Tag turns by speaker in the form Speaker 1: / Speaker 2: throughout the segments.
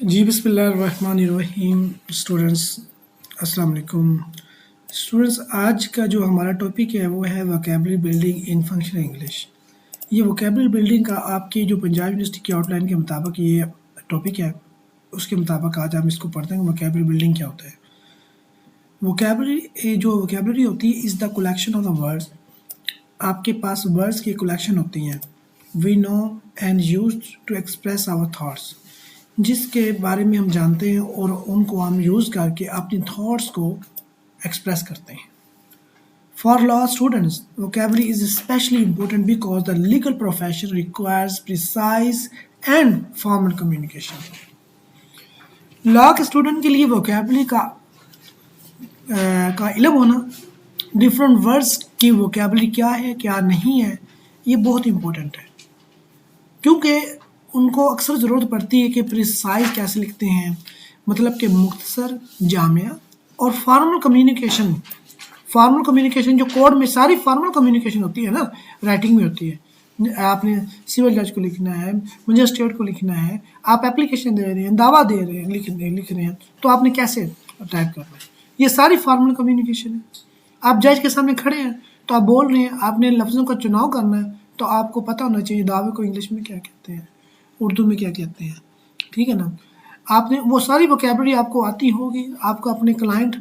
Speaker 1: जी बिस्मिल्लाहिर्रहमानिर्रहीम। स्टूडेंट्स अस्सलाम वालेकुम। स्टूडेंट्स आज का जो हमारा टॉपिक है वो है vocabulary building in functional English. ये वोकेबलरी बिल्डिंग का आपकी जो पंजाब यूनिवर्सिटी की आउटलाइन के मुताबिक ये टॉपिक है, उसके मुताबिक आज हम इसको पढ़ते हैं। वोकेबलरी बिल्डिंग क्या होता है? वोकेबलरी जो वोकेबलरी होती है is the collection of the words. आपके पास वर्ड्स की कलेक्शन होती हैं। We know and use to express our thoughts, जिसके बारे में हम जानते हैं और उनको हम यूज़ करके अपनी थॉट्स को एक्सप्रेस करते हैं। For law students vocabulary is specially important because the legal profession requires precise and formal communication. Law के स्टूडेंट के लिए वोकेबलरी का इल्म होना, डिफरेंट वर्ड्स की वोकेबलरी क्या है क्या नहीं है, ये बहुत इम्पोर्टेंट है, क्योंकि उनको अक्सर ज़रूरत पड़ती है कि प्रिसाइज कैसे लिखते हैं, मतलब कि मुख्तसर, जामिया और फार्मल कम्युनिकेशन जो कोड में सारी फार्मल कम्युनिकेशन होती है ना, राइटिंग में होती है। आपने सिविल जज को लिखना है, मजिस्ट्रेट को लिखना है, आप एप्लीकेशन दे रहे हैं, दावा दे रहे हैं, लिख रहे हैं, तो आपने कैसे टाइप करना है, ये सारी फार्मल कम्युनिकेशन है। आप जज के सामने खड़े हैं तो आप बोल रहे हैं, आपने लफ्ज़ों का चुनाव करना है, तो आपको पता होना चाहिए दावे को इंग्लिश में क्या कहते हैं, उर्दू में क्या कहते हैं, ठीक है ना। आपने वो सारी वोकेबलरी आपको आती होगी। आपको अपने क्लाइंट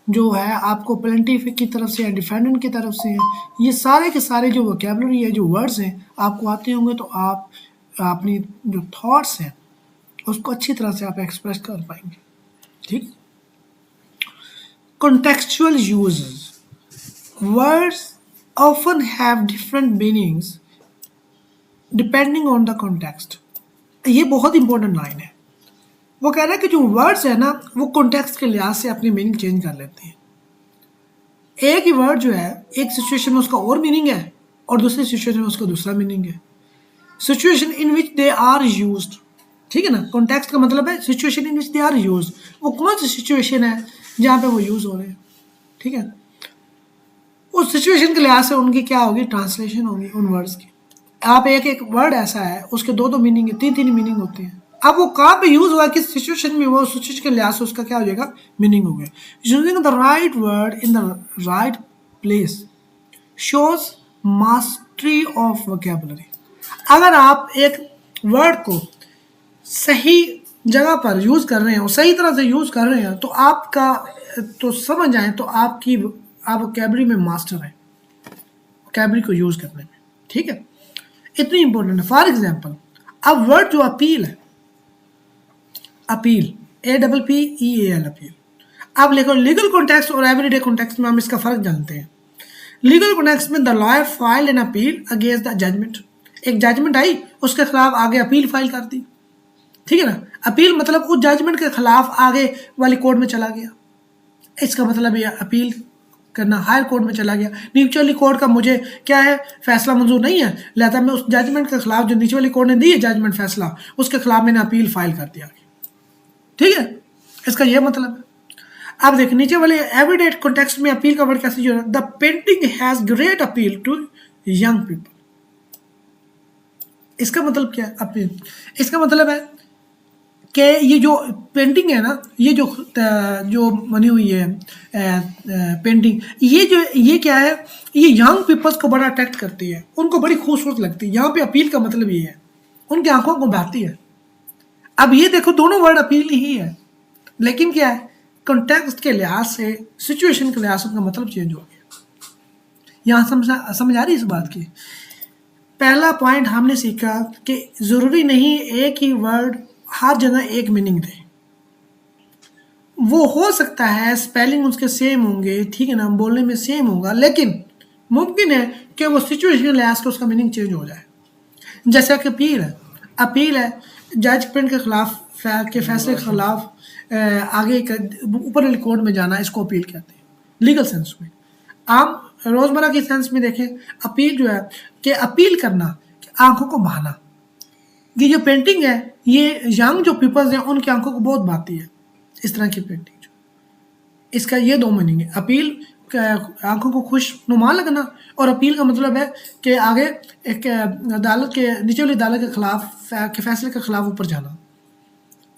Speaker 1: जो है, आपको प्लेंटिफ की तरफ से या डिफेंडेंट की तरफ से, ये सारे के सारे जो वोकेबलरी है, जो वर्ड्स हैं, आपको आते होंगे, तो आप अपनी जो थॉट्स हैं उसको अच्छी तरह से आप एक्सप्रेस कर पाएंगे, ठीक। Contextual uses. Words often have different meanings depending on the context. ये बहुत इंपॉर्टेंट लाइन है। वो कह रहा है कि जो वर्ड्स है ना, वो कॉन्टेक्स्ट के लिहाज से अपनी मीनिंग चेंज कर लेते हैं। एक ही वर्ड जो है, एक सिचुएशन में उसका और मीनिंग है और दूसरी सिचुएशन में उसका दूसरा मीनिंग है। Situation in which they are used, ठीक है ना। कॉन्टेक्स्ट का मतलब है situation in which they are used, वो कौन सी सिचुएशन है जहाँ पे वो यूज हो रहे हैं, ठीक है। उस सिचुएशन के लिहाज से उनकी क्या होगी, ट्रांसलेशन होगी उन वर्ड्स की। आप एक एक वर्ड ऐसा है, उसके दो दो मीनिंग है, तीन तीन मीनिंग होती है। अब वो कहाँ पे यूज हुआ, किस सिचुएशन में, वो सिचुएशन के लिहाज से उसका क्या हो जाएगा, मीनिंग हो गया। Using the right word in the right place shows mastery of vocabulary. अगर आप एक वर्ड को सही जगह पर यूज कर रहे हैं और सही तरह से यूज कर रहे हैं, तो आपका तो समझ आए तो आप वोकेबलरी में मास्टर है, वोकेबलरी को यूज करने में, ठीक है। इतनी इंपॉर्टेंट है। फॉर एग्जाम्पल, अब वर्ड जो अपील है, अपील APPEAL, अपील। अब देखो, लीगल कॉन्टेक्स्ट और एवरीडे कॉन्टेक्स्ट में हम इसका फर्क जानते हैं। लीगल कॉन्टेक्स्ट में the lawyer filed an appeal against the judgment. एक जजमेंट आई, उसके खिलाफ आगे अपील फाइल कर दी, ठीक है ना। अपील मतलब उस जजमेंट के खिलाफ आगे वाली कोर्ट में चला गया, इसका मतलब ये अपील करना, हायर कोर्ट में चला गया। नीचे वाली कोर्ट का मुझे क्या है, फैसला मंजूर नहीं है, लिहाजा मैं उस जजमेंट के खिलाफ, जो नीचे वाली कोर्ट ने दी है जजमेंट फैसला, उसके खिलाफ मैंने अपील फाइल कर दिया, ठीक है। इसका यह मतलब है। अब देख, नीचे वाले एवरीडे कॉन्टेक्स्ट में अपील का वर्ड कैसे जो है, the painting has great appeal to young people. इसका मतलब क्या है, अपील, इसका मतलब है कि ये जो पेंटिंग है ना, ये जो बनी हुई है पेंटिंग, ये क्या है, ये यंग पीपल्स को बड़ा अट्रैक्ट करती है, उनको बड़ी खूबसूरत लगती है। यहाँ पे अपील का मतलब ये है, उनकी आंखों को भाती है। अब ये देखो, दोनों वर्ड अपील ही है, लेकिन क्या है, कॉन्टेक्स्ट के लिहाज से, सिचुएशन के लिहाज से उनका मतलब चेंज हो गया। यहाँ समझ आ रही इस बात की। पहला पॉइंट हमने सीखा कि जरूरी नहीं एक ही वर्ड हर जगह एक मीनिंग दे। वो हो सकता है स्पेलिंग उसके सेम होंगे, ठीक है ना, बोलने में सेम होगा, लेकिन मुमकिन है कि वो सिचुएशन के लिहाज से उसका मीनिंग चेंज हो जाए। जैसा कि अपील है जजमेंट के खिलाफ, के फैसले के खिलाफ आगे ऊपर वाली कोर्ट में जाना, इसको अपील कहते हैं लीगल सेंस में। आम रोजमर्रा की सेंस में देखें, अपील जो है कि अपील करना, आंखों को भाना। ये जो पेंटिंग है, ये यंग जो पीपल्स हैं उनकी आंखों को बहुत भाती है, इस तरह की पेंटिंग जो, इसका ये दो मीनिंग है। अपील आंखों को खुशनुमा लगना, और अपील का मतलब है कि आगे एक अदालत के, नीचे वाली अदालत के खिलाफ के फैसले के खिलाफ ऊपर जाना।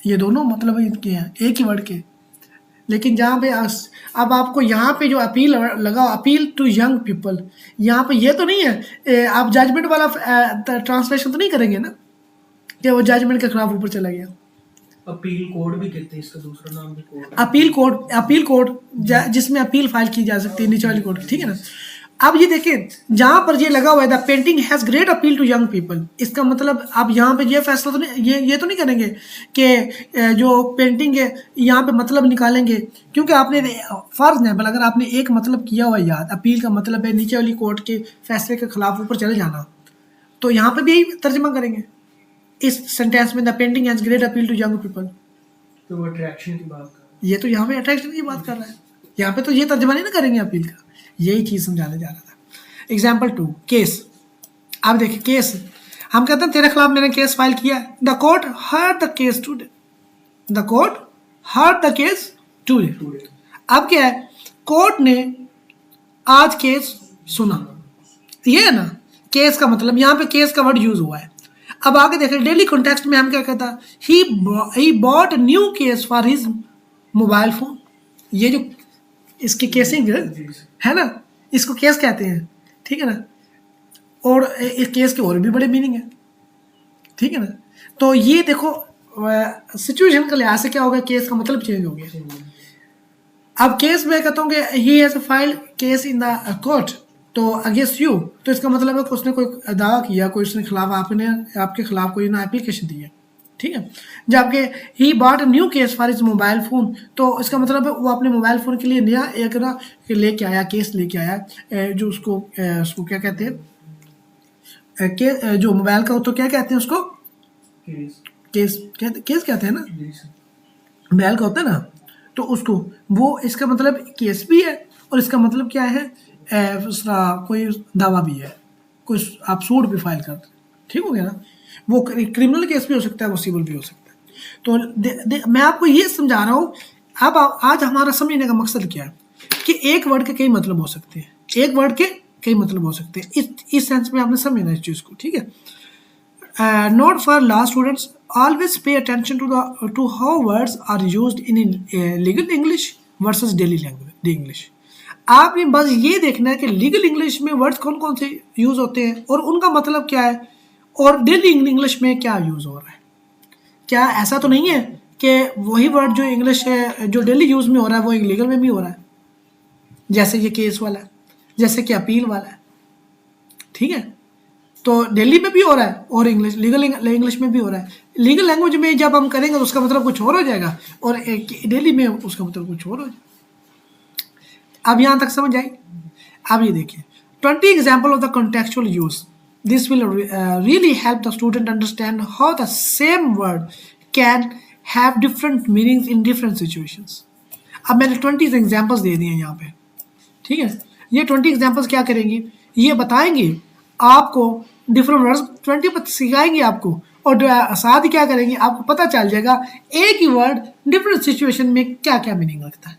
Speaker 1: ये दोनों मतलब इनके हैं, एक ही वर्ड के। लेकिन जहाँ पे अब आपको यहाँ पे जो अपील लगा, अपील टू यंग पीपल, यहाँ पे ये तो नहीं है आप जजमेंट वाला ट्रांसलेशन तो नहीं करेंगे ना कि वो जजमेंट के खिलाफ ऊपर चला गया।
Speaker 2: अपील कोड भी कहते हैं, इसका दूसरा नाम भी कोड।
Speaker 1: अपील कोड जिसमें अपील फाइल की जा सकती है, नीचे वाली कोड, ठीक है ना। अब ये देखिए जहाँ पर ये लगा हुआ है the painting has great appeal to young people, इसका मतलब आप यहाँ पे ये फैसला तो नहीं, ये तो नहीं करेंगे कि जो पेंटिंग है यहाँ पे मतलब निकालेंगे, क्योंकि आपने फॉर एग्जाम्पल अगर आपने एक मतलब किया हुआ याद, अपील का मतलब है नीचे वाली कोर्ट के फैसले के खिलाफ ऊपर चले जाना, तो यहाँ पे भी यही तर्जमा करेंगे इस सेंटेंस में, the painting has great appeal to young people.
Speaker 2: तो वो अट्रैक्शन की बात कर,
Speaker 1: ये तो यहाँ पे अट्रैक्शन की बात कर रहा है, यहाँ पे तो ये तर्जमा नहीं ना करेंगे अपील का, यही चीज़ समझाने जा रहा था। Example 2 case. आप देखिए केस, हम कहते हैं तेरे खिलाफ मैंने केस फाइल किया है। The court heard the case today, the court heard the case today. अब क्या है, कोर्ट ने आज केस सुना, ये है ना केस का मतलब, यहाँ पे केस का वर्ड यूज हुआ है। अब आगे देखें डेली कॉन्टेक्स्ट में हम क्या कहता है, he bought new case for his mobile phone. ये जो इसकी केसिंग है ना, इसको केस कहते हैं, ठीक है ना। और इस केस के और भी बड़े मीनिंग है, ठीक है ना। तो ये देखो सिचुएशन के लिहाज से क्या होगा, केस का मतलब चेंज हो गया। अब केस में कहता हूँ कि he has file case in the court, तो अगेंस्ट यू, तो इसका मतलब है कि उसने कोई दावा किया, कोई उसने खिलाफ आपके खिलाफ कोई ना एप्लीकेशन दी है, ठीक है। जबकि he bought new case for his mobile phone, तो इसका मतलब है वो अपने मोबाइल फ़ोन के लिए नया एक ना लेके आया, केस लेके आया, जो उसको क्या कहते हैं, जो मोबाइल का, तो क्या कहते हैं उसको, केस कहते हैं ना, मोबाइल का होता है ना, तो उसको वो, इसका मतलब केस भी है और इसका मतलब क्या है, कोई दावा भी है, कोई आप सूट भी फाइल करते, ठीक हो गया ना। वो क्रिमिनल केस भी हो सकता है, वो सिविल भी हो सकता है। तो मैं आपको ये समझा रहा हूँ। अब आज हमारा समझने का मकसद क्या है कि एक वर्ड के कई मतलब हो सकते हैं, एक वर्ड के कई मतलब हो सकते हैं, इस सेंस में आपने समझना इस चीज़ को, ठीक है। Note for law students, always pay attention to how words are used in legal English versus daily language English. आपने बस ये देखना है कि लीगल इंग्लिश में वर्ड्स कौन कौन से यूज़ होते हैं और उनका मतलब क्या है, और डेली इंग्लिश में क्या यूज़ हो रहा है। क्या ऐसा तो नहीं है कि वही वर्ड जो इंग्लिश है, जो डेली यूज़ में हो रहा है, वो लीगल में भी हो रहा है, जैसे ये केस वाला है, जैसे कि अपील वाला है, ठीक है। तो डेली में भी हो रहा है और लीगल इंग्लिश में भी हो रहा है। लीगल लैंग्वेज में जब हम करेंगे तो उसका मतलब कुछ और हो जाएगा, और डेली में उसका मतलब कुछ और हो जाएगा। अब यहाँ तक समझ आई। अब ये देखिए 20 example of the contextual use, this will really help the student understand how the same word can have different meanings in different situations. अब मैंने 20 एग्जाम्पल्स दे दिए हैं यहाँ पे, ठीक है। ये 20 एग्जाम्पल्स क्या करेंगी, ये बताएंगे आपको डिफरेंट वर्ड्स, 20 पर सिखाएंगे आपको, और साथ ही क्या करेंगे, आपको पता चल जाएगा एक ही वर्ड डिफरेंट सिचुएशन में क्या क्या मीनिंग रखता है।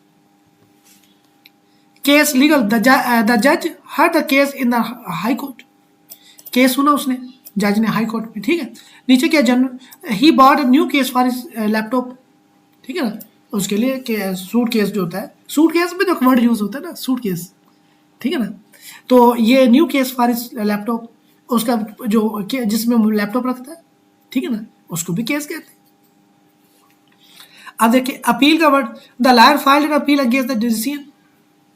Speaker 1: केस लीगल, द जज heard the case in the high court, case सुना उसने, जज ने हाई कोर्ट में, ठीक है। नीचे क्या, general he bought new case for his laptop, ठीक है ना, उसके लिए सूट केस जो होता है, सूट केस में जो वर्ड यूज होता है ना, सूट केस, ठीक है ना। तो ये new case for his laptop, उसका जो जिसमें लैपटॉप रखता है, ठीक है ना, उसको भी केस कहते हैं। अब देखिए अपील का word, the lawyer filed an appeal against the decision,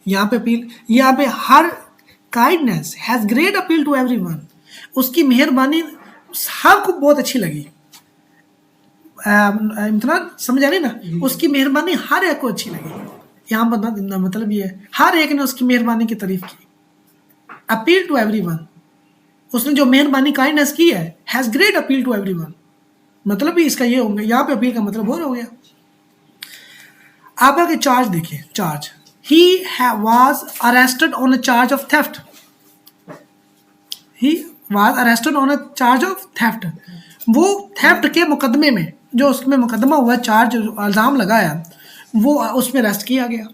Speaker 1: यहाँ पे अपील, यहाँ पे her kindness has great appeal to everyone, उसकी मेहरबानी सबको बहुत अच्छी लगी। इम्तिहान समझ आ रही ना, उसकी मेहरबानी हर एक को अच्छी लगी। यहाँ पर मतलब ये है हर एक ने उसकी मेहरबानी की तारीफ की। अपील टू एवरीवन, उसने जो मेहरबानी काइंडनेस की है, has great appeal to everyone, मतलब भी इसका ये होंगे, यहाँ पे अपील का मतलब और हो गया। आप आगे चार्ज देखिए, charge, he was arrested on a charge of theft, he was arrested on a charge of theft, वो थेफ्ट के मुकदमे में, जो उसमें मुकदमा हुआ, चार्ज इल्ज़ाम लगाया, वो उसमें अरेस्ट किया गया।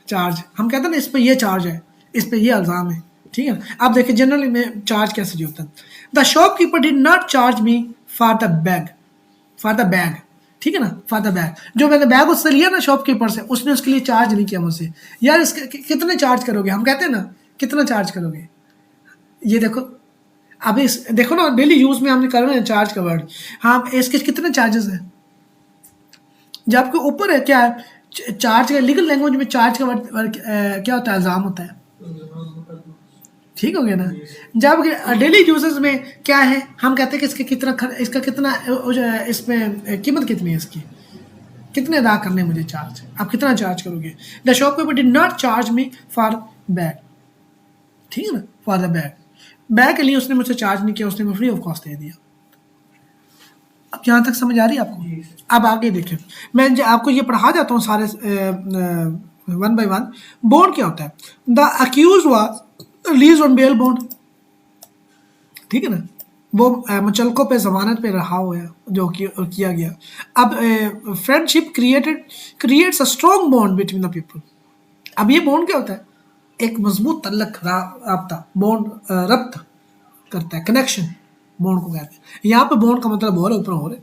Speaker 1: चार्ज हम कहते हैं ना, इस पे ये चार्ज है, इस पे ये इल्ज़ाम है, ठीक है। अब देखिए जनरली में चार्ज कैसे होता है, the shopkeeper did not charge me for the bag, ठीक है ना, फॉर द बैग। जो मैंने बैग उससे लिया ना शॉपकीपर से, उसने उसके लिए चार्ज नहीं किया मुझसे। यार इसके कितने चार्ज करोगे, हम कहते हैं ना कितना चार्ज करोगे। ये देखो, अभी इस देखो ना, डेली यूज़ में हमने कर रहे हैं चार्ज का वर्ड। हाँ, इसके कितने चार्जेस हैं, जब आपके ऊपर है क्या है, चार्ज का लीगल लैंग्वेज में चार्ज का वर्ड क्या होता है, इल्ज़ाम होता है। ठीक हो गया ना। जब डेली यूजेस में क्या है, हम कहते हैं कि इसका कितना इसमें कीमत कितनी है, इसकी कितने अदा करने हैं मुझे चार्ज, आप कितना चार्ज करोगे। The shopkeeper did not charge me for bag, ठीक है ना, फॉर द बैग के लिए उसने मुझसे चार्ज नहीं किया, उसने मुझे फ्री ऑफ कॉस्ट दे दिया। अब यहाँ तक समझ आ रही है आपको। अब आगे देखें, मैं आपको ये पढ़ा जाता हूँ सारे वन बाय वन। बॉन्ड क्या होता है, the accused was release on bail bond, ठीक है ना, वो मुचलकों पे जमानत पे रहा हुआ है जो किया गया। अब friendship creates a strong bond between the people. अब ये बॉन्ड क्या होता है, एक मजबूत तल्लक राब्ता, बॉन्ड रब्त करता है, कनेक्शन बॉन्ड को कहते हैं। यहाँ पे बॉन्ड का मतलब हो रहा है ऊपर हो रहे।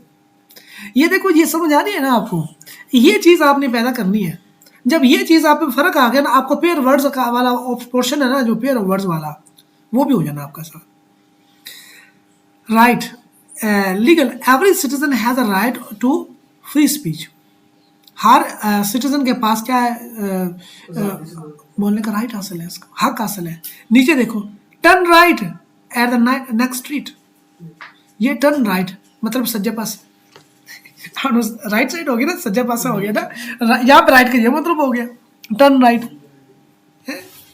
Speaker 1: ये देखो, ये समझ आ रही है ना आपको, ये चीज़ आपने पैदा करनी है। जब ये चीज़ आप में फ़र्क आ गया ना, आपको पेयर वर्ड्स का वाला पोर्शन है ना, जो पेयर वर्ड्स वाला, वो भी हो जाना आपका साथ। Right, legal, every citizen has a right to free speech. हर सिटीजन के पास क्या है, बोलने का राइट हासिल है, इसका हक हासिल है। नीचे देखो, turn right at the next street, ये टर्न राइट मतलब सज्जे पास, राइट साइड हो गया ना, सज्जा पासा हो गया ना, यहाँ पे राइट का ये मतलब हो गया टर्न राइट।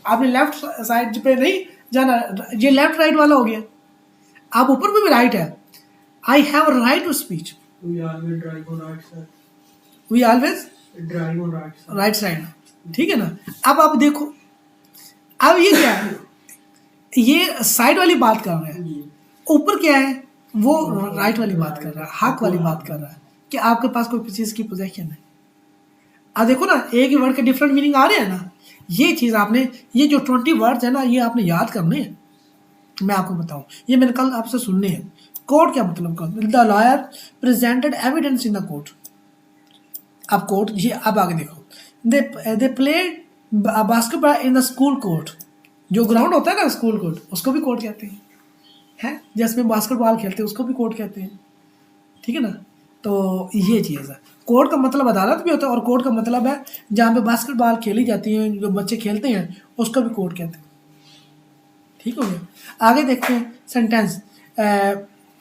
Speaker 1: आपने लेफ्ट साइड पे नहीं जाना, ये लेफ्ट राइट वाला हो गया। आप ऊपर में भी राइट है, I have a right to speech, we always right side, ठीक है ना। अब आप देखो, अब ये क्या है, ये साइड वाली बात कर रहे हैं, ऊपर क्या है, वो राइट वाली बात कर रहा है, हक वाली बात कर रहा है कि आपके पास कोई चीज़ की पोजेशन है। अब देखो ना, एक ही वर्ड के डिफरेंट मीनिंग आ रहे हैं ना। ये चीज़ आपने, ये जो 20 वर्ड्स है ना, ये आपने याद करने हैं। मैं आपको बताऊं, ये मैंने कल आपसे सुनने हैं। कोर्ट क्या मतलब, the lawyer presented evidence in the court. अब कोर्ट, ये अब आगे देखो, they played basketball in the school court. जो ग्राउंड होता है ना स्कूल कोर्ट, उसको भी कोर्ट कहते हैं, है जिसमें बास्केटबॉल खेलते हैं उसको भी कोर्ट कहते हैं, ठीक है ना। तो ये चीज़ है, कोर्ट का मतलब अदालत भी होता है, और कोर्ट का मतलब है जहाँ पे बास्केटबॉल खेली जाती है, जो बच्चे खेलते हैं उसको भी कोर्ट कहते हैं, ठीक हो गया। आगे देखते हैं सेंटेंस,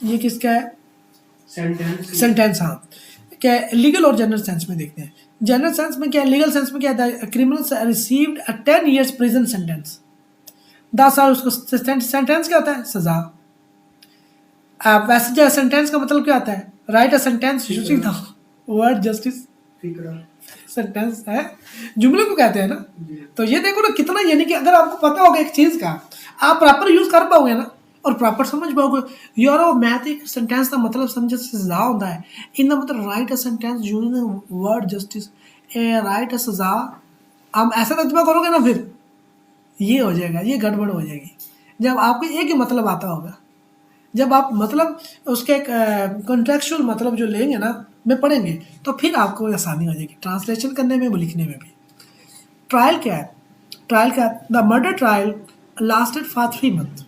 Speaker 1: ये किसका है, सेंटेंस, हाँ, क्या लीगल और जनरल सेंस में देखते हैं। जनरल सेंस में क्या है, लीगल सेंस में क्या है, criminal received a 10 years prison sentence, 10 साल उसको सेंटेंस क्या होता है, सजा। वैसे जो सेंटेंस का मतलब क्या होता है, right a sentence using the word justice, sentence है, जुमले को कहते हैं ना। तो ये देखो ना कितना, यानी कि अगर आपको पता होगा एक चीज़ का, आप प्रॉपर यूज कर पाओगे ना, और प्रॉपर समझ पाओगे। यार वो मैथ एक सेंटेंस का मतलब समझे सजा होता है, इन मतलब write a sentence using the word justice, ए राइट अ सजा। आप ऐसा तर्जुमा करोगे ना, फिर ये हो जाएगा, ये गड़बड़ हो जाएगी। जब आपको एक ही मतलब आता होगा, जब आप मतलब उसके कॉन्टेक्चुअल मतलब जो लेंगे ना, में पढ़ेंगे, तो फिर आपको आसानी हो जाएगी ट्रांसलेशन करने में भी, लिखने में भी। ट्रायल क्या है, ट्रायल क्या है, the murder trial lasted for 3 months।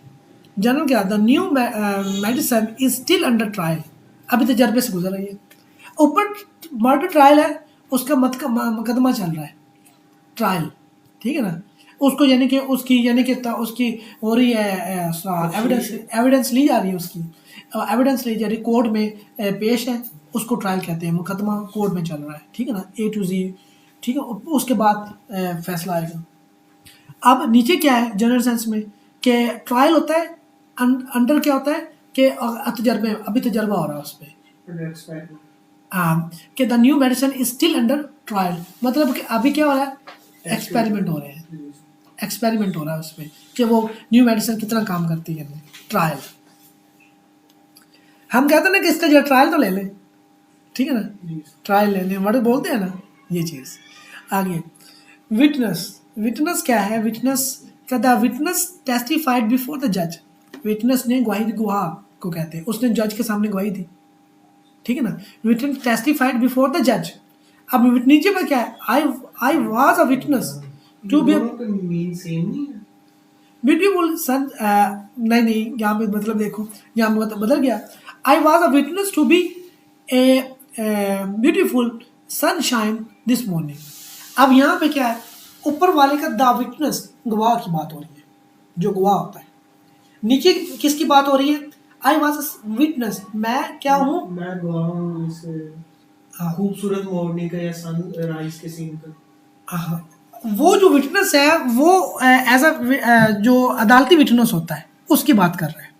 Speaker 1: General क्या, the new medicine is still under trial, अभी तजर्बे से गुजर रही है। ऊपर मर्डर ट्रायल है, उसका मुकदमा चल रहा है, ट्रायल, ठीक है ना। उसको यानी कि उसकी हो रही है, एविडेंस ली जा रही है, उसकी एविडेंस ली जा रही है, कोर्ट में पेश है, उसको ट्रायल कहते हैं, मुकदमा कोर्ट में चल रहा है, ठीक है ना, A to Z, ठीक है। उसके बाद फैसला आएगा। अब नीचे क्या है जनरल सेंस में, कि ट्रायल होता है, अंडर क्या होता है कि तजर्बे, अभी तजर्बा हो रहा है उस पर, कि the new medicine is still under trial, मतलब कि अभी क्या हो रहा है, एक्सपेरिमेंट हो रहे हैं, एक्सपेरिमेंट हो रहा है उस पर कि वो न्यू मेडिसिन कितना काम करती है, ट्रायल। हम कहते हैं ना कि इसका जो ट्रायल तो ले लें, ठीक है ना, ट्रायल ले लें, वर्ड बोलते हैं ना, ये चीज़। आगे विटनेस, विटनेस क्या है, विटनेस का, the witness testified before the जज। विटनेस ने गवाही दी, गवाह को कहते हैं, उसने जज के सामने गवाही दी, ठीक है ना, विटनेस टेस्टिफाइड बिफोर द जज। अब नीचे में क्या है, I was a witness to be
Speaker 2: दोनों का मीन सेम नहीं है।
Speaker 1: ब्यूटीफुल सन, नहीं नहीं, यहाँ पे मतलब देखो, यहाँ पे मतलब बदल गया। I was a witness to be a beautiful sunshine this morning. अब यहाँ पे क्या है, ऊपर वाले का द विटनेस, गवाह की बात हो रही है, जो गवाह होता है। नीचे किसकी बात हो रही है, आई वॉज अ विटनेस, मैं क्या हूँ,
Speaker 2: मैं गवाह हूँ इस
Speaker 1: हाँ,
Speaker 2: खूबसूरत मॉर्निंग का या सन राइज के सीन का।
Speaker 1: हाँ, वो जो विटनेस है वो एज अ जो अदालती विटनेस होता है उसकी बात कर रहे हैं।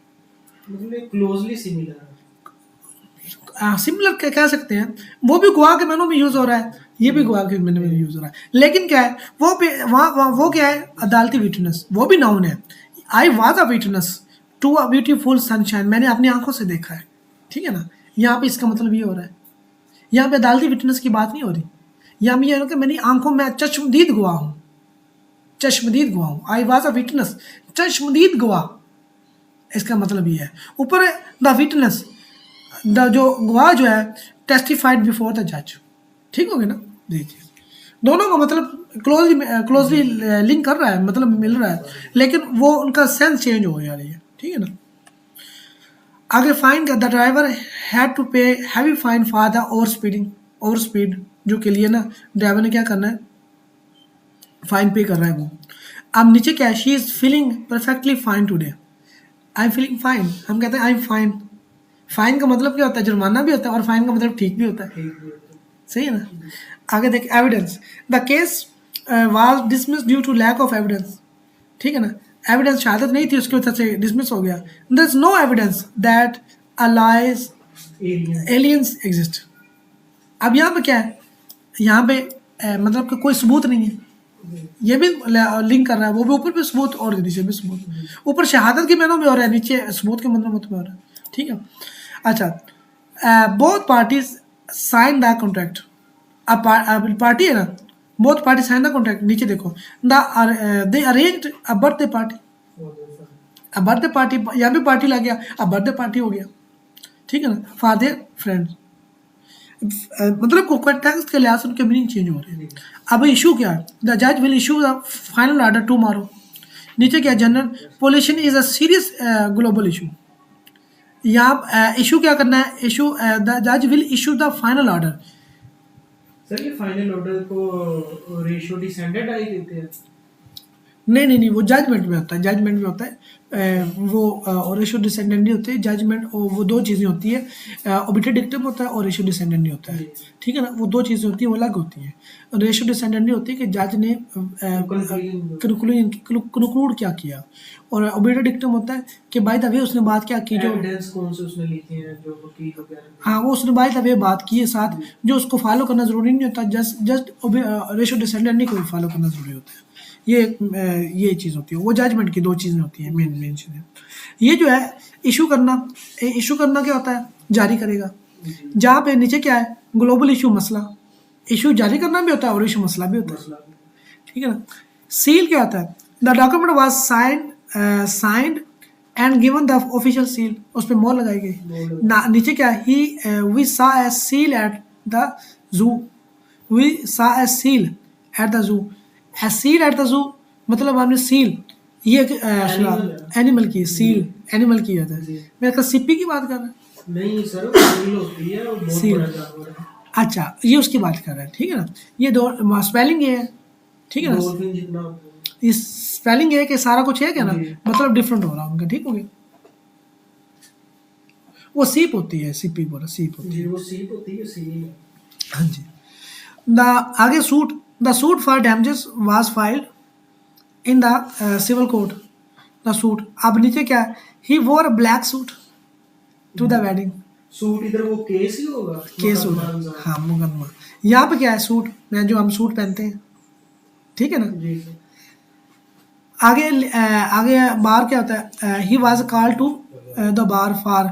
Speaker 2: मतलब क्लोजली सिमिलर है।
Speaker 1: सिमिलर कह सकते हैं, वो भी गवाह के मैनों में यूज हो रहा है, ये भी गवाह के मैनों में यूज हो रहा है, लेकिन क्या है वो वहाँ वो क्या है, अदालती विटनेस, वो भी नाउन है। I was a witness to a beautiful sunshine, मैंने अपनी आंखों से देखा है, ठीक है ना। यहाँ पे इसका मतलब ये हो रहा है, यहाँ पे अदालती विटनेस की बात नहीं हो रही, यहाँ पे ये हो कि मेरी आंखों में चश्मदीद गवाह हूँ, चश्मदीद गवाह हूँ, आई वाज अ विटनेस, चश्मदीद गवाह, इसका मतलब ये है। ऊपर द विटनेस, द जो गवाह जो है, टेस्टिफाइड बिफोर द जज, ठीक हो गया ना। देखिए दोनों का मतलब क्लोजली लिंक कर रहा है, मतलब मिल रहा है, लेकिन वो उनका सेंस चेंज हो जा रही है, ठीक है ना। आगे फाइन का, द ड्राइवर हैड टू पे heavy fine for the over speed, जो के लिए ना ड्राइवर ने क्या करना है, फाइन पे कर रहा है वो। अब नीचे क्या है, she is feeling perfectly fine today, I am feeling fine, हम कहते हैं आई एम फाइन। फाइन का मतलब क्या होता है, जुर्माना भी होता है, और फाइन का मतलब ठीक भी होता है,
Speaker 2: ठीक भी होता
Speaker 1: सही है ना। आगे देख, evidence, the case was dismiss due to lack of evidence, ठीक है ना, एविडेंस शहादत नहीं थी उसकी वजह से डिसमिस हो गया। There is no evidence that aliens
Speaker 2: है। Alien
Speaker 1: aliens exist. अब यहाँ पे क्या है, यहाँ पे मतलब कि कोई सबूत नहीं है, ये भी लिंक कर रहा है, वो भी ऊपर भी सबूत और नीचे भी सबूत, ऊपर शहादत के मैनों में हो रहा है, नीचे सबूत के मतलब में हो रहा है, ठीक है। अच्छा, both parties sign the contract, अब पार्टी है ना, both party sign the contract, नीचे देखो, the they arranged a birthday party, अब बर्थडे पार्टी, यहाँ भी पार्टी लग गया, अब बर्थडे पार्टी हो गया, ठीक है ना, फॉर देयर फ्रेंड्स। मतलब को कॉन्टेक्स्ट के लिहाज से उनके मीनिंग चेंज हो रहे हैं। अब इशू क्या है, द जज will issue the final order tomorrow, नीचे क्या, general pollution is a serious global issue, यहाँ इशू क्या करना है, इशू द जज will issue the final order.
Speaker 2: Sir ये फाइनल ऑर्डर को रेशियो डिसेंडेंट आई देते हैं।
Speaker 1: नहीं नहीं नहीं, वो जजमेंट में होता है, जजमेंट में होता है, वो ओरेशो डिसेंडेंट नहीं होते, जजमेंट वो दो चीज़ें होती है, ओबिटर डिक्टम होता है और रेशो डिसेंडेंट नहीं होता है, ठीक है ना, वो दो चीज़ें होती हैं, वो अलग होती हैं। रेशो डिसेंडेंट नहीं होती कि जज ने कंक्लूड क्या किया, और ओबिटर डिक्टम होता है कि बाय द वे उसने बात क्या की, जो
Speaker 2: एविडेंस कौन से उसने ली थी जो वकील वगैरह
Speaker 1: हाँ वो उसने बाय द वे बात की है साथ, जो उसको फॉलो करना ज़रूरी नहीं होता, जस्ट रेशो डिसेंडेंट नहीं कोई फॉलो करना ज़रूरी होता है। ये चीज़ होती है, वो जजमेंट की दो चीज़ें होती हैं, मेन चीज़ें। ये जो है इशू करना क्या होता है, जारी करेगा, जहाँ पे नीचे क्या है, ग्लोबल इशू मसला, इशू जारी करना भी होता है और इशू मसला भी होता है,
Speaker 2: मसला।
Speaker 1: ठीक है ना। सील क्या होता है, the document was signed and given the official seal, उस पर मोहर लगाई गई ना। नीचे क्या है, ही we saw a seal at the zoo, we saw a seal at the जू, ए सील एट द जू मतलब हमने सील, ये एनिमल की सील, एनिमल की होता है, मेरे का सिप्पी की बात कर रहा है,
Speaker 2: नहीं सर सील होती है वो बहुत
Speaker 1: सील।
Speaker 2: बड़ा जानवर है।
Speaker 1: अच्छा ये उसकी बात कर रहा है, ठीक है ना, ये दो स्पेलिंग ये है, ठीक है ना,
Speaker 2: डॉल्फिन जितना होता है।
Speaker 1: इस स्पेलिंग है कि सारा कुछ है क्या ना,
Speaker 2: जी।
Speaker 1: मतलब डिफरेंट हो रहा है उनका, ठीक हो गया। वो सीप होती है, सीपी बोला, सीप होती
Speaker 2: जी
Speaker 1: है,
Speaker 2: वो सीप होती है सील।
Speaker 1: हाँ जी। द आगे suit for damages was filed in the civil court, the suit. अब नीचे क्या है, he wore a black suit to the wedding,
Speaker 2: suit इधर वो केस ही होगा
Speaker 1: केस होगा,
Speaker 2: मुकदमा अंजाम।
Speaker 1: हाँ मुकदमा। यहाँ पे क्या है, सूट में जो हम सूट पहनते हैं, ठीक है ना।
Speaker 2: जी सर।
Speaker 1: आगे बार क्या होता है, he was called to the bar for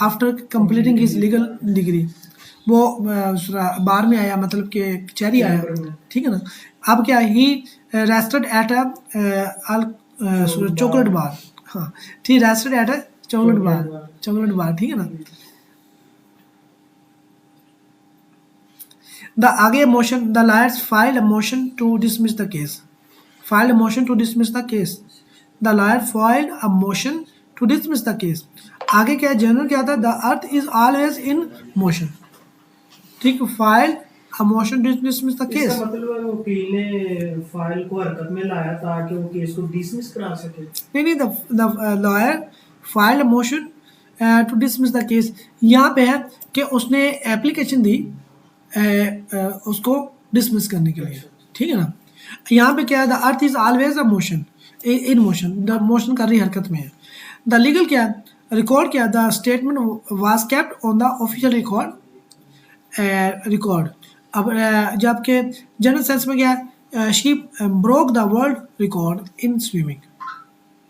Speaker 1: after completing his legal degree, वो बार में आया मतलब कि कचहरी आया,
Speaker 2: चैम्बर में।
Speaker 1: ठीक है ना। अब क्या, he rested at a chocolate bar, हाँ ठीक, rested at a chocolate bar, ठीक है ना। द आगे motion the lawyers filed a motion to dismiss the case, filed a motion to dismiss the case, the lawyer filed a motion to dismiss the case. आगे क्या general क्या था, the earth is always in motion, ठीक, file a motion to dismiss the
Speaker 2: इसका
Speaker 1: case.
Speaker 2: मतलब है वकील ने फाइल को हरकत में लाया ताकि वो केस को डिसमिस करा सके।
Speaker 1: नहीं, the lawyer filed motion to dismiss the case, यहाँ पे है कि उसने एप्लीकेशन दी उसको डिसमिस करने के लिए, ठीक है ना। यहाँ पे क्या है, the earth is always a motion, in motion, the motion कर रही हरकत में है। द लीगल क्या है, रिकॉर्ड क्या, the statement was kept on the official record, record. अब जबकि जनरल सेंस में क्या है, she broke the world record in swimming,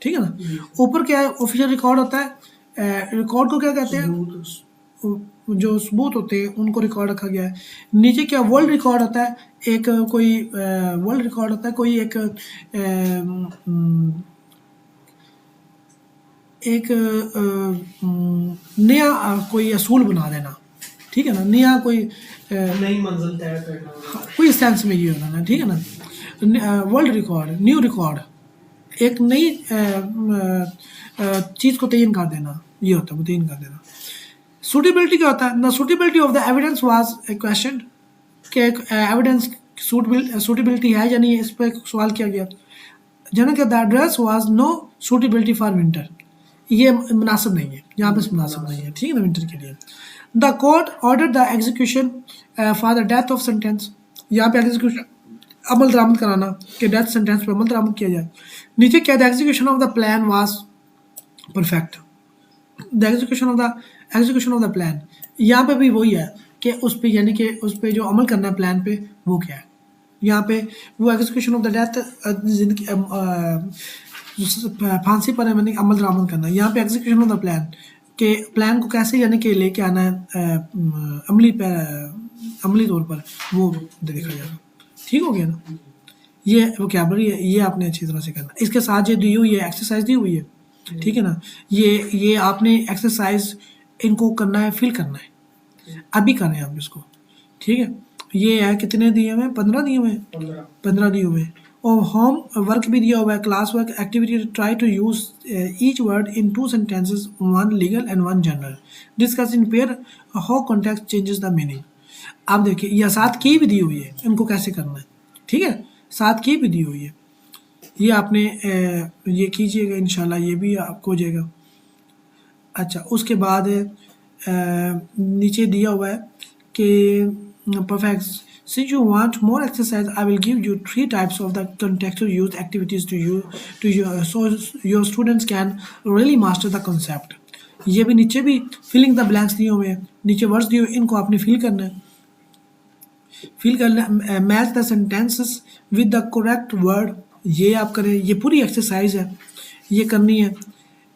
Speaker 1: ठीक है ना। ऊपर क्या है, ऑफिशियल रिकॉर्ड होता है, रिकॉर्ड को क्या कहते हैं, जो सबूत होते हैं उनको रिकॉर्ड रखा गया है। नीचे क्या वर्ल्ड रिकॉर्ड होता है, एक कोई वर्ल्ड रिकॉर्ड होता है, कोई एक नया कोई असूल बना देना, ठीक है ना, नया कोई
Speaker 2: नई मंजिल तय करना।
Speaker 1: कोई सेंस में ये होना ना, ठीक है ना। वर्ल्ड रिकॉर्ड, न्यू रिकॉर्ड, एक नई चीज़ को तयन कर देना, ये होता है, तयन कर देना। सूटेबिलिटी क्या होता है, the suitability of the evidence was a question, कि एविडेंस सूटेबिलिटी है या नहीं है, इस पर सवाल किया गया। जनरल का the address was no suitability for winter, ये मुनासिब नहीं है, यहाँ पे मुनासिब नहीं है, ठीक है ना, विंटर के लिए। The court order the execution for the death of sentence, यहाँ पे एग्जीक्यूशन अमल दरामद कराना, कि डेथ सेंटेंस पर अमल दरामद किया जाए। नीचे क्या, the execution of the plan was perfect, the execution of the plan, यहाँ पे भी वही है कि उस पे, यानी कि उस पे जो अमल करना है प्लान पे, वो क्या है, यहाँ पे वो एग्जीक्यूशन ऑफ द डेथ, जिनकी फांसी पर है, मैंने अमल दरामद करना है। यहाँ पे एग्जीक्यूशन ऑफ द प्लान, के प्लान को कैसे यानी कि लेके आना है अमली तौर पर, वो देखा जाएगा, ठीक हो गया ना। ये वोकैबुलरी है, ये आपने अच्छी तरह से करना। इसके साथ जो दी हुई है एक्सरसाइज दी हुई है, ठीक है ना, ये आपने एक्सरसाइज इनको करना है, फिल करना है, अभी करना है आप इसको, ठीक है। ये है कितने दिए हुए हैं, 15 दिए हुए हैं, 15 दिए हुए हैं। और होम वर्क भी दिया हुआ है, class work activity, try to use each word in 2 sentences, 1 legal and 1 general, discuss in pair how context changes the meaning. आप देखिए, यह 7 की भी दी हुई है, इनको कैसे करना है, ठीक है, 7 की भी दी हुई है, ये आपने ये कीजिएगा, इंशाल्लाह ये भी आपको हो जाएगा। अच्छा, उसके बाद नीचे दिया हुआ है कि perfect, since you want more exercise I will give you 3 types of the contextual use activities to you so your students can really master the concept। ये भी नीचे भी फिलिंग द ब्लैंक्स दिए हुए हैं, नीचे वर्ड्स दिए हुए, इनको आपने फिल करना है, फिल करना, match the sentences with the correct word, ये आप करें, ये पूरी एक्सरसाइज है, ये करनी है।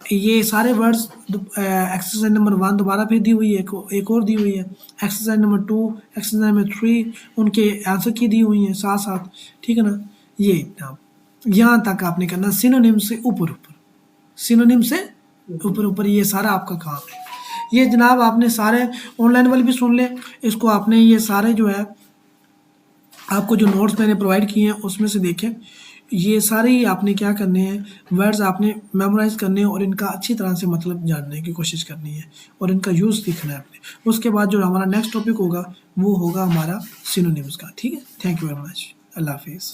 Speaker 1: ये सारे वर्ड्स एक्सरसाइज नंबर 1 दोबारा फिर दी हुई है, एक और दी हुई है, एक्सरसाइज नंबर 2, एक्सरसाइज नंबर 3, उनके आंसर की दी हुई हैं साथ साथ, ठीक है ना। ये यहाँ तक आपने करना, सिनोनिम से ऊपर ऊपर, सिनोनिम से ऊपर ऊपर, ये सारा आपका काम है। ये जनाब आपने सारे ऑनलाइन वाले भी सुन ले, इसको आपने ये सारे जो है आपको जो नोट्स मैंने प्रोवाइड किए हैं उसमें से देखें, ये सारे ही आपने क्या करने हैं, वर्ड्स आपने मेमोराइज करने हैं और इनका अच्छी तरह से मतलब जानने की कोशिश करनी है और इनका यूज़ सीखना है आपने। उसके बाद जो हमारा नेक्स्ट टॉपिक होगा वो होगा हमारा सिनोनिम्स का, ठीक है। थैंक यू वेरी मच, अल्लाह हाफिज़।